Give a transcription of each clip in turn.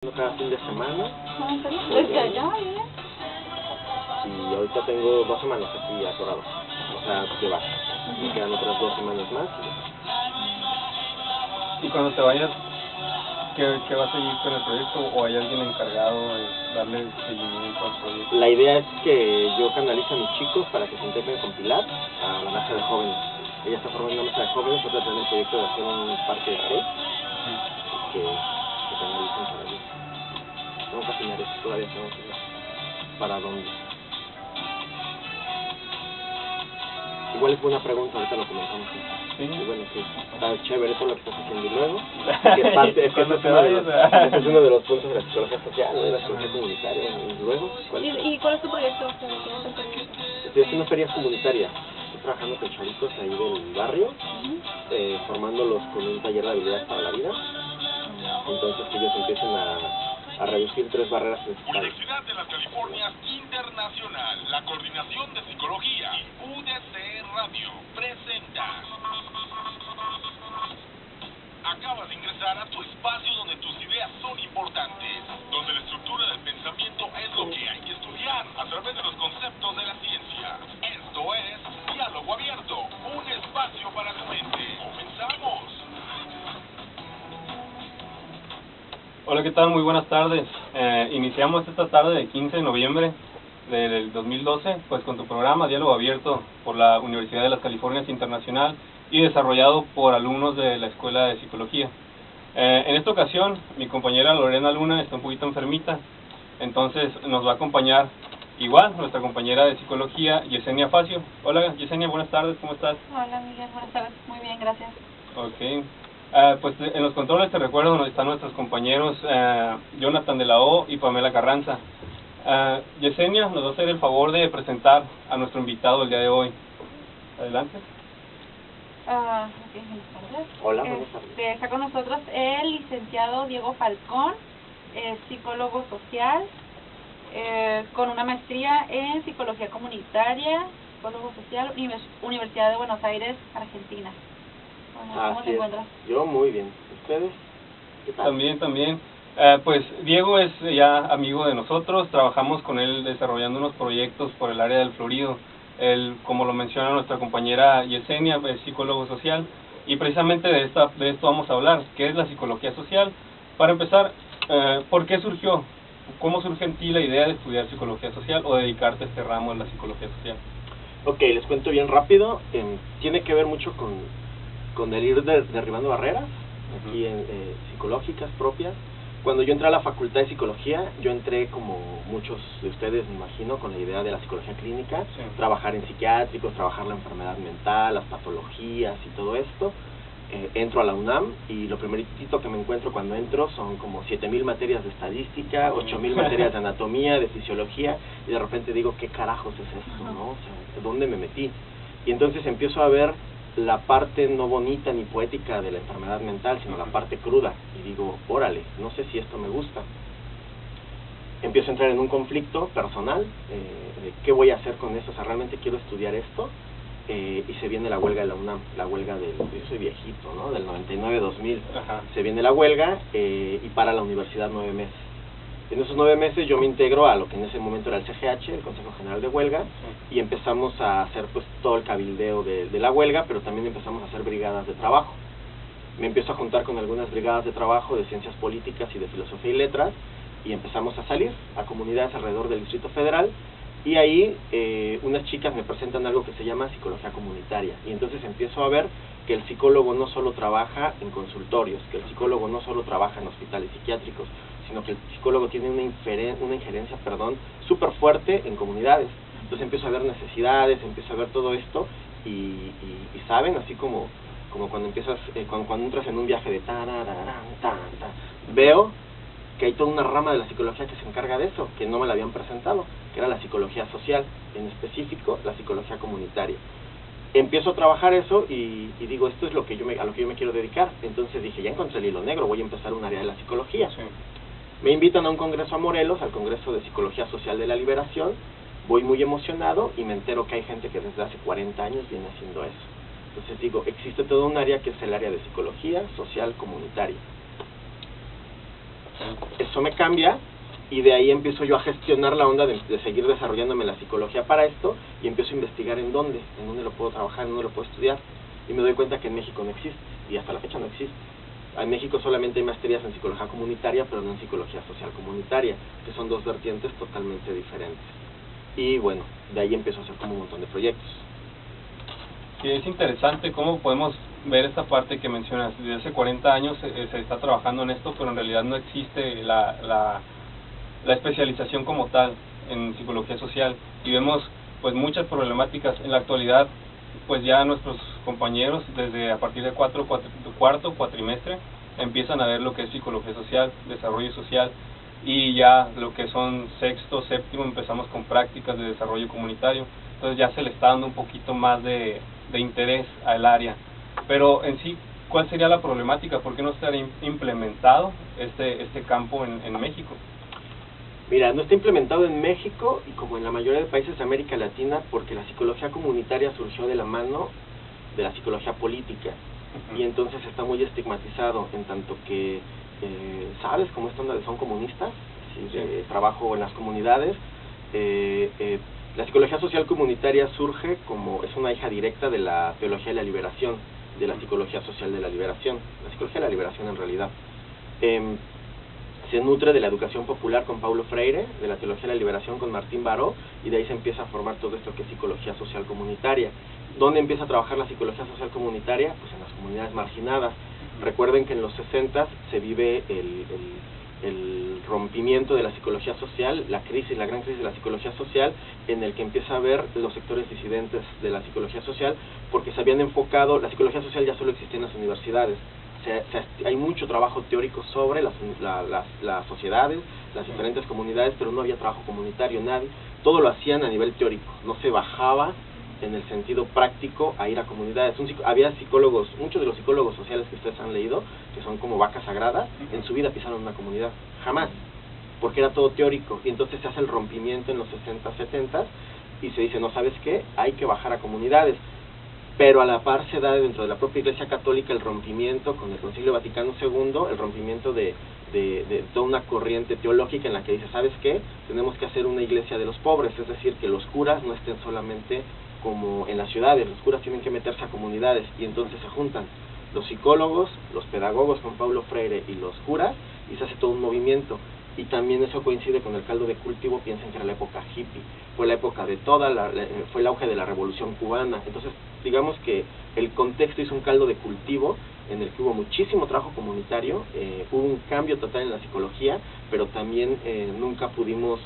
Cada fin de semana. Desde allá, ¿eh? Y ahorita tengo 2 semanas aquí atorados. O sea, de baja. Me quedan otras 2 semanas más. Y cuando te vayas, ¿qué vas a seguir con el proyecto? ¿O hay alguien encargado de darle seguimiento al proyecto? La idea es que yo canalice a mis chicos para que se integren con Pilar a la mesa de jóvenes. Ella está formando una mesa de jóvenes, otra tiene el proyecto de hacer un parque de skate. Que canalicen para allá. Vamos a afinar eso, todavía tenemos que ver para dónde. Igual es buena pregunta, ahorita lo comentamos. Sí. Y bueno, sí, está chévere todo lo que estás haciendo. Y luego, que parte, es que Cuando ese te vayas, ese es uno de los puntos de la psicología social, ¿no? De la psicología comunitaria. Y luego, ¿cuál? ¿Y cuál es tu proyecto? Estoy haciendo ferias comunitarias. Estoy trabajando con chavitos ahí del barrio, formándolos con un taller de habilidades para la vida. Entonces que ellos empiecen a reducir 3 barreras principales. Universidad de las Californias Internacional, la Coordinación de Psicología, UDC Radio, presenta. Acabas de ingresar a tu espacio donde tus ideas son importantes, donde la estructura del pensamiento es lo que hay que estudiar a través de los conceptos de la ciencia. Esto es Diálogo Abierto, un espacio para tu mente. ¡Comenzamos! Hola, ¿qué tal? Muy buenas tardes. Iniciamos esta tarde del 15 de noviembre del 2012, pues con tu programa Diálogo Abierto por la Universidad de las Californias Internacional y desarrollado por alumnos de la Escuela de Psicología. En esta ocasión, mi compañera Lorena Luna está un poquito enfermita, entonces nos va a acompañar igual nuestra compañera de Psicología, Yesenia Facio. Hola, Yesenia, buenas tardes, ¿cómo estás? Hola, Miguel, buenas tardes. Muy bien, gracias. Ok. Pues en los controles te recuerdo donde están nuestros compañeros Jonathan de la O y Pamela Carranza. Yesenia nos va a hacer el favor de presentar a nuestro invitado el día de hoy. Adelante. Buenas tardes. Hola, buenas tardes. Está con nosotros el licenciado Diego Falcón, psicólogo social, con una maestría en psicología comunitaria, psicólogo social, Universidad de Buenos Aires, Argentina. ¿Cómo te encuentras? Yo muy bien. ¿Ustedes? ¿Qué tal? También. Pues Diego es ya amigo de nosotros, trabajamos con él desarrollando unos proyectos por el área del Florido. Él, como lo menciona nuestra compañera Yesenia, es psicólogo social y precisamente de esto vamos a hablar. ¿Qué es la psicología social? Para empezar, ¿por qué surgió? ¿Cómo surge en ti la idea de estudiar psicología social o dedicarte a este ramo de la psicología social? Ok, les cuento bien rápido. Tiene que ver mucho con el ir derribando barreras aquí psicológicas propias. Cuando yo entré a la facultad de psicología, yo entré como muchos de ustedes, me imagino, con la idea de la psicología clínica, Sí. Trabajar en psiquiátricos, trabajar la enfermedad mental, las patologías y todo esto. Entro a la UNAM y lo primerito que me encuentro cuando entro son como 7,000 materias de estadística, 8,000 materias de anatomía, de fisiología, y de repente digo, ¿qué carajos es esto, no? O sea, ¿dónde me metí? Y entonces empiezo a ver la parte no bonita ni poética de la enfermedad mental, sino la parte cruda, y digo, órale, no sé si esto me gusta. Empiezo a entrar en un conflicto personal, de qué voy a hacer con esto, o sea, realmente quiero estudiar esto, y se viene la huelga de la UNAM, la huelga yo soy viejito, ¿no? Del 99-2000, se viene la huelga, y para la universidad 9 meses. En esos 9 meses yo me integro a lo que en ese momento era el CGH, el Consejo General de Huelga, y empezamos a hacer pues todo el cabildeo de la huelga, pero también empezamos a hacer brigadas de trabajo. Me empiezo a juntar con algunas brigadas de trabajo de ciencias políticas y de filosofía y letras, y empezamos a salir a comunidades alrededor del Distrito Federal, y ahí unas chicas me presentan algo que se llama psicología comunitaria, y entonces empiezo a ver que el psicólogo no solo trabaja en consultorios, que el psicólogo no solo trabaja en hospitales psiquiátricos, sino que el psicólogo tiene una injerencia súper fuerte en comunidades. Entonces empiezo a ver necesidades, empiezo a ver todo esto, y saben, así como cuando empiezas, cuando entras en un viaje de veo que hay toda una rama de la psicología que se encarga de eso, que no me la habían presentado, que era la psicología social, en específico la psicología comunitaria. Empiezo a trabajar eso y digo, esto es a lo que yo me quiero dedicar. Entonces dije, ya encontré el hilo negro, voy a empezar un área de la psicología. Sí. Me invitan a un congreso a Morelos, al Congreso de Psicología Social de la Liberación. Voy muy emocionado y me entero que hay gente que desde hace 40 años viene haciendo eso. Entonces digo, existe todo un área que es el área de psicología social comunitaria. Eso me cambia y de ahí empiezo yo a gestionar la onda de seguir desarrollándome la psicología para esto y empiezo a investigar en dónde lo puedo trabajar, en dónde lo puedo estudiar y me doy cuenta que en México no existe y hasta la fecha no existe. En México solamente hay maestrías en psicología comunitaria, pero no en psicología social comunitaria, que son dos vertientes totalmente diferentes. Y bueno, de ahí empiezo a hacer como un montón de proyectos. Sí, es interesante cómo podemos ver esta parte que mencionas. Desde hace 40 años se está trabajando en esto, pero en realidad no existe la especialización como tal en psicología social. Y vemos pues muchas problemáticas en la actualidad. Pues ya nuestros compañeros desde a partir de cuarto cuatrimestre empiezan a ver lo que es psicología social, desarrollo social, y ya lo que son sexto, séptimo empezamos con prácticas de desarrollo comunitario. Entonces ya se le está dando un poquito más de interés al área. Pero en sí, ¿cuál sería la problemática? ¿Por qué no está implementado este campo en México? Mira, no está implementado en México y como en la mayoría de países de América Latina porque la psicología comunitaria surgió de la mano de la psicología política y entonces está muy estigmatizado en tanto que, ¿sabes cómo esta onda de son comunistas? ¿Sí? De trabajo en las comunidades. La psicología social comunitaria surge como, es una hija directa de la teología de la liberación, de la psicología social de la liberación, la psicología de la liberación en realidad. Se nutre de la educación popular con Paulo Freire, de la teología de la liberación con Martín Baró, y de ahí se empieza a formar todo esto que es psicología social comunitaria. ¿Dónde empieza a trabajar la psicología social comunitaria? Pues en las comunidades marginadas. Recuerden que en los 60 se vive el rompimiento de la psicología social, la gran crisis de la psicología social, en el que empieza a ver los sectores disidentes de la psicología social, porque se habían enfocado, la psicología social ya solo existía en las universidades. Hay mucho trabajo teórico sobre las sociedades, las diferentes comunidades, pero no había trabajo comunitario, nadie. Todo lo hacían a nivel teórico, no se bajaba en el sentido práctico a ir a comunidades. Había psicólogos, muchos de los psicólogos sociales que ustedes han leído, que son como vacas sagradas, en su vida pisaron una comunidad, jamás, porque era todo teórico, y entonces se hace el rompimiento en los 60, 70 y se dice, no, ¿sabes qué? Hay que bajar a comunidades. Pero a la par se da dentro de la propia Iglesia Católica el rompimiento con el Concilio Vaticano II, el rompimiento de toda una corriente teológica en la que dice, ¿sabes qué? Tenemos que hacer una iglesia de los pobres, es decir, que los curas no estén solamente como en las ciudades, los curas tienen que meterse a comunidades, y entonces se juntan los psicólogos, los pedagogos con Paulo Freire y los curas, y se hace todo un movimiento. Y también eso coincide con el caldo de cultivo, piensen que era la época hippie, fue la época de fue el auge de la revolución cubana. Entonces digamos que el contexto hizo un caldo de cultivo en el que hubo muchísimo trabajo comunitario, hubo un cambio total en la psicología, pero también nunca pudimos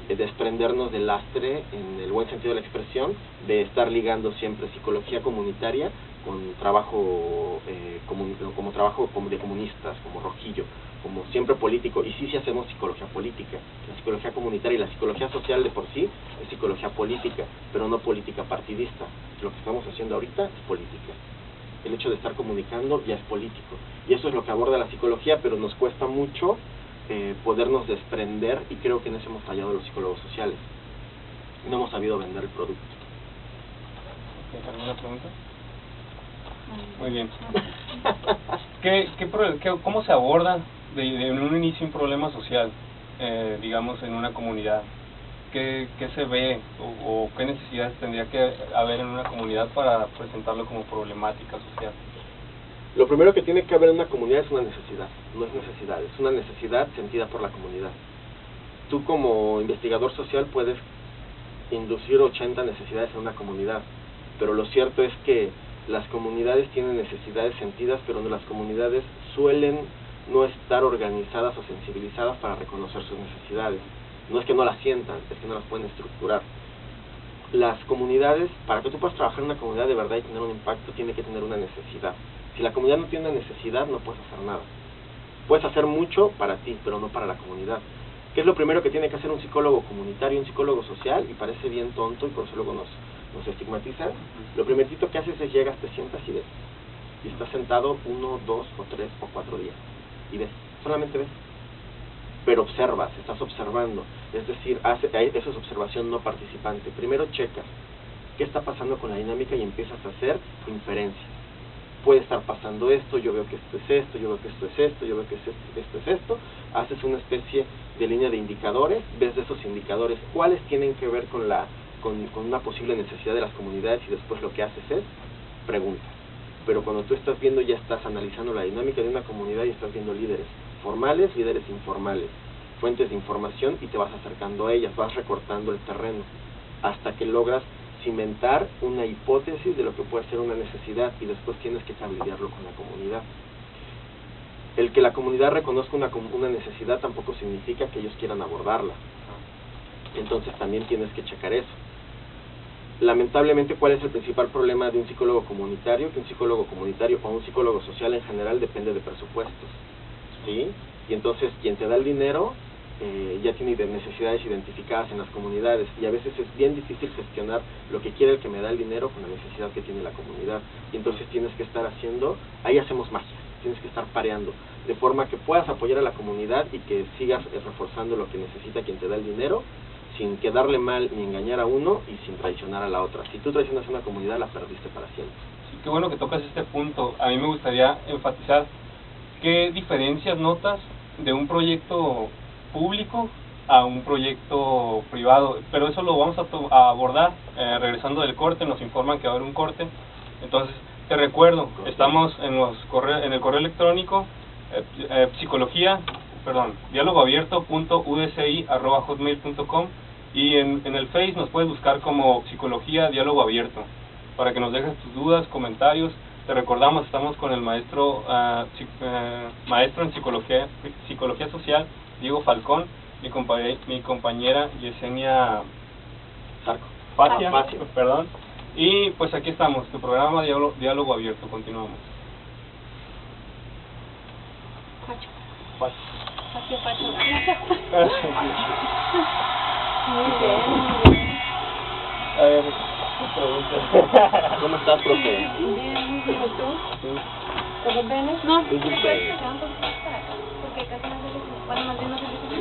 desprendernos del lastre, en el buen sentido de la expresión, de estar ligando siempre psicología comunitaria con trabajo como trabajo de comunistas, como Rojillo, como siempre político, y sí hacemos psicología política. La psicología comunitaria y la psicología social de por sí es psicología política, pero no política partidista. Lo que estamos haciendo ahorita es política. El hecho de estar comunicando ya es político, y eso es lo que aborda la psicología, pero nos cuesta mucho podernos desprender, y creo que en eso hemos fallado los psicólogos sociales. No hemos sabido vender el producto. ¿Alguna pregunta? Muy bien. ¿Cómo se aborda en un inicio un problema social, digamos, en una comunidad? ¿Qué se ve o qué necesidades tendría que haber en una comunidad para presentarlo como problemática social? Lo primero que tiene que haber en una comunidad es una necesidad, no es necesidad, es una necesidad sentida por la comunidad. Tú como investigador social puedes inducir 80 necesidades en una comunidad, pero lo cierto es que las comunidades tienen necesidades sentidas, pero las comunidades suelen no estar organizadas o sensibilizadas para reconocer sus necesidades. No es que no las sientan, es que no las pueden estructurar. Las comunidades, para que tú puedas trabajar en una comunidad de verdad y tener un impacto, tiene que tener una necesidad. Si la comunidad no tiene una necesidad, no puedes hacer nada. Puedes hacer mucho para ti, pero no para la comunidad. ¿Qué es lo primero que tiene que hacer un psicólogo comunitario, un psicólogo social? Y parece bien tonto y por eso luego nos estigmatizan. Lo primerito que haces es llegas, te sientas y ves. Y estás sentado 1, 2 o 3 o 4 días. Y ves, solamente ves. Pero observas, estás observando. Es decir, eso es observación no participante. Primero checas qué está pasando con la dinámica y empiezas a hacer inferencias. puede estar pasando esto, yo veo que esto es esto, yo veo que esto es esto, yo veo que esto es esto. Haces una especie de línea de indicadores, ves de esos indicadores cuáles tienen que ver con una posible necesidad de las comunidades, y después lo que haces es preguntas. Pero cuando tú estás viendo, ya estás analizando la dinámica de una comunidad y estás viendo líderes formales, líderes informales, fuentes de información, y te vas acercando a ellas, vas recortando el terreno hasta que logras cimentar una hipótesis de lo que puede ser una necesidad, y después tienes que tablearlo con la comunidad. El que la comunidad reconozca una necesidad tampoco significa que ellos quieran abordarla. Entonces también tienes que checar eso. Lamentablemente, ¿cuál es el principal problema de un psicólogo comunitario? Que un psicólogo comunitario o un psicólogo social en general depende de presupuestos, ¿sí? Y entonces quien te da el dinero ya tiene necesidades identificadas en las comunidades, y a veces es bien difícil gestionar lo que quiere el que me da el dinero con la necesidad que tiene la comunidad. Y entonces tienes que estar haciendo, ahí hacemos magia, tienes que estar pareando, de forma que puedas apoyar a la comunidad y que sigas reforzando lo que necesita quien te da el dinero, sin quedarle mal ni engañar a uno y sin traicionar a la otra. Si tú traicionas a una comunidad, la perdiste para siempre. Sí, qué bueno que tocas este punto. A mí me gustaría enfatizar qué diferencias notas de un proyecto público a un proyecto privado, pero eso lo vamos a abordar regresando del corte. Nos informan que va a haber un corte. Entonces, te recuerdo, estamos en el correo electrónico dialogoabierto.udci@hotmail.com, y en el Face nos puedes buscar como Psicología Diálogo Abierto, para que nos dejes tus dudas, comentarios. Te recordamos, estamos con el maestro en psicología social, Diego Falcón, mi compañera Yesenia Facia, perdón. Y pues aquí estamos, tu programa Diálogo Abierto. Continuamos. Pacho. Muy bien. A ver, preguntas. ¿Cómo estás, profe? Bien, muy bien. ¿Todo bien? No, Muy bien. porque casi no se dice. Bueno, más bien no se dice.